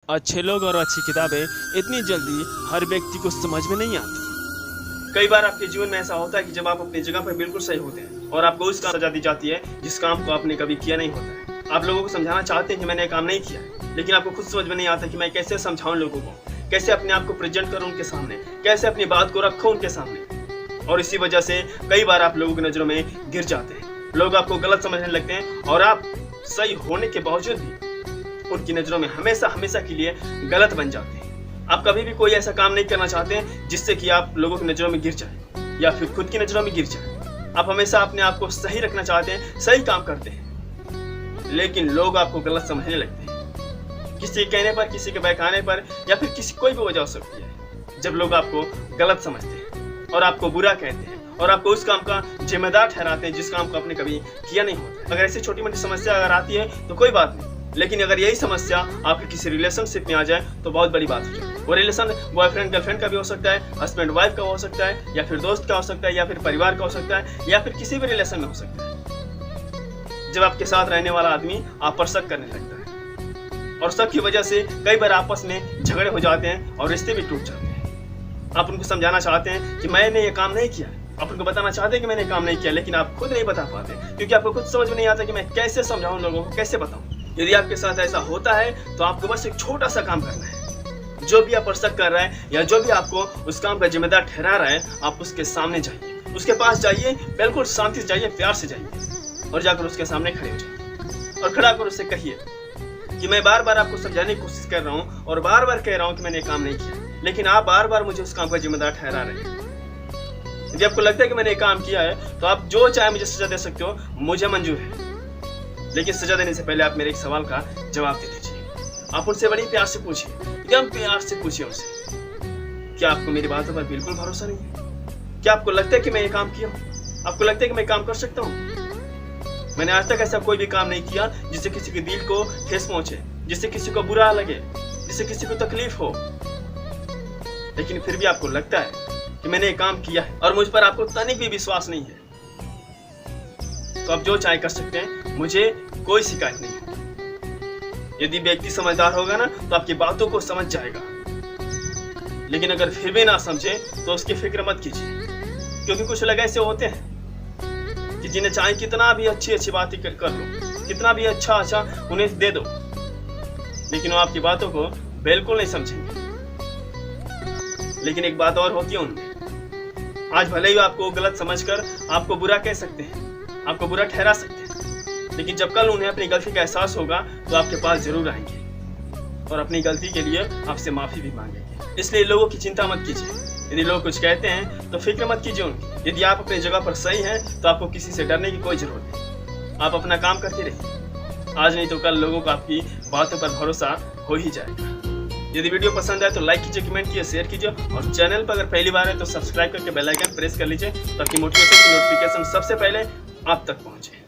अच्छे लोग और अच्छी किताबें इतनी जल्दी हर व्यक्ति को समझ में नहीं आती। कई बार आपके जीवन में ऐसा होता है कि जब आप अपनी जगह पर बिल्कुल सही होते हैं और आपको उस काम सजा दी जाती है जिस काम को आपने कभी किया नहीं होता है। आप लोगों को समझाना चाहते हैं कि मैंने काम नहीं किया है, लेकिन आपको खुद समझ में नहीं आता कि मैं कैसे समझाऊं लोगों को, कैसे अपने आप को प्रेजेंट करूं उनके सामने, कैसे अपनी बात को रखूं उनके सामने। और इसी वजह से कई बार आप लोगों की नजरों में गिर जाते हैं। लोग आपको गलत समझने लगते हैं और आप सही होने के बावजूद भी उनकी नजरों में हमेशा हमेशा के लिए गलत बन जाते हैं। आप कभी भी कोई ऐसा काम नहीं करना चाहते हैं जिससे कि आप लोगों की नजरों में गिर जाए या फिर खुद की नजरों में गिर जाए। आप हमेशा अपने आप को सही रखना चाहते हैं, सही काम करते हैं, लेकिन लोग आपको गलत समझने लगते हैं। किसी के कहने पर, किसी के बहकाने पर या फिर किसी कोई भी वजह हो सकती है जब लोग आपको गलत समझते हैं और आपको बुरा कहते हैं और आपको उस काम का जिम्मेदार ठहराते हैं जिस काम को आपने कभी किया नहीं होता। अगर ऐसी छोटी मोटी समस्या अगर आती है तो कोई बात नहीं, लेकिन अगर यही समस्या आपके किसी रिलेशनशिप में आ जाए तो बहुत बड़ी बात हो जाए। वो रिलेशन बॉयफ्रेंड गर्लफ्रेंड का भी हो सकता है, हस्बैंड वाइफ का हो सकता है, या फिर दोस्त का हो सकता है, या फिर परिवार का हो सकता है, या फिर किसी भी रिलेशन में हो सकता है। जब आपके साथ रहने वाला आदमी आप पर शक करने लगता है और शक की वजह से कई बार आपस में झगड़े हो जाते हैं और रिश्ते भी टूट जाते हैं। आप उनको समझाना चाहते हैं कि मैंने ये काम नहीं किया, आप उनको बताना चाहते हैं कि मैंने काम नहीं किया, लेकिन आप खुद नहीं बता पाते क्योंकि आपको खुद समझ में नहीं आता कि मैं कैसे समझाऊं लोगों को, कैसे बताऊं। यदि आपके साथ ऐसा होता है तो आपको बस एक छोटा सा काम करना है। जो भी आप पर शक कर रहा है या जो भी आपको उस काम का जिम्मेदार ठहरा रहा है, आप उसके सामने जाइए, उसके पास जाइए, बिल्कुल शांति से जाइए, प्यार से जाइए और जाकर उसके सामने खड़े हो जाइए और खड़ा कर उससे कहिए कि मैं बार बार आपको समझाने की कोशिश कर रहा हूँ और बार बार कह रहा हूँ कि मैंने काम नहीं किया, लेकिन आप बार बार मुझे उस काम का जिम्मेदार ठहरा रहे हैं। यदि आपको लगता है कि मैंने काम किया है तो आप जो चाहे मुझे सजा दे सकते हो, मुझे मंजूर है, लेकिन सजा देने से पहले आप मेरे एक सवाल का जवाब दे दीजिए। आप उनसे बड़ी प्यार से पूछिए, एकदम प्यार से पूछिए उनसे, क्या आपको मेरी बातों पर बिल्कुल भरोसा नहीं है? क्या आपको लगता है कि मैं ये काम किया हूँ? आपको लगता है कि मैं काम कर सकता हूँ? मैंने आज तक ऐसा कोई भी काम नहीं किया जिससे किसी के दिल को ठेस पहुंचे, जिससे किसी को बुरा लगे, जिससे किसी को तकलीफ हो, लेकिन फिर भी आपको लगता है कि मैंने ये काम किया है और मुझ पर आपको तनिक भी विश्वास नहीं है, तो आप जो चाहे कर सकते हैं, मुझे कोई शिकायत नहीं है। यदि व्यक्ति समझदार होगा ना तो आपकी बातों को समझ जाएगा, लेकिन अगर फिर भी ना समझे तो उसकी फिक्र मत कीजिए, क्योंकि कुछ लोग ऐसे होते हैं कि जिन्हें चाहे कितना भी अच्छी अच्छी बातें कर लो, कितना भी अच्छा उन्हें दे दो, लेकिन वो आपकी बातों को बिल्कुल नहीं समझेंगे। लेकिन एक बात और होती है उनमें, आज भले ही आपको गलत समझकर आपको बुरा कह सकते हैं, आपको बुरा ठहरा सकते हैं, लेकिन जब कल उन्हें अपनी गलती का एहसास होगा तो आपके पास जरूर आएंगे और अपनी गलती के लिए आपसे माफी भी मांगेंगे। इसलिए लोगों की चिंता मत कीजिए। यदि लोग कुछ कहते हैं तो फिक्र मत कीजिए उनकी। यदि आप अपनी जगह पर सही हैं तो आपको किसी से डरने की कोई जरूरत नहीं। आप अपना काम करते रहिए, आज नहीं तो कल लोगों को आपकी बातों पर भरोसा हो ही जाएगा। यदि वीडियो पसंद आए तो लाइक कीजिए, कमेंट कीजिए, शेयर कीजिए और चैनल पर अगर पहली बार है तो सब्सक्राइब करके बेल आइकन प्रेस कर लीजिए ताकि मोटिवेशन की नोटिफिकेशन सबसे पहले आप तक पहुंचे।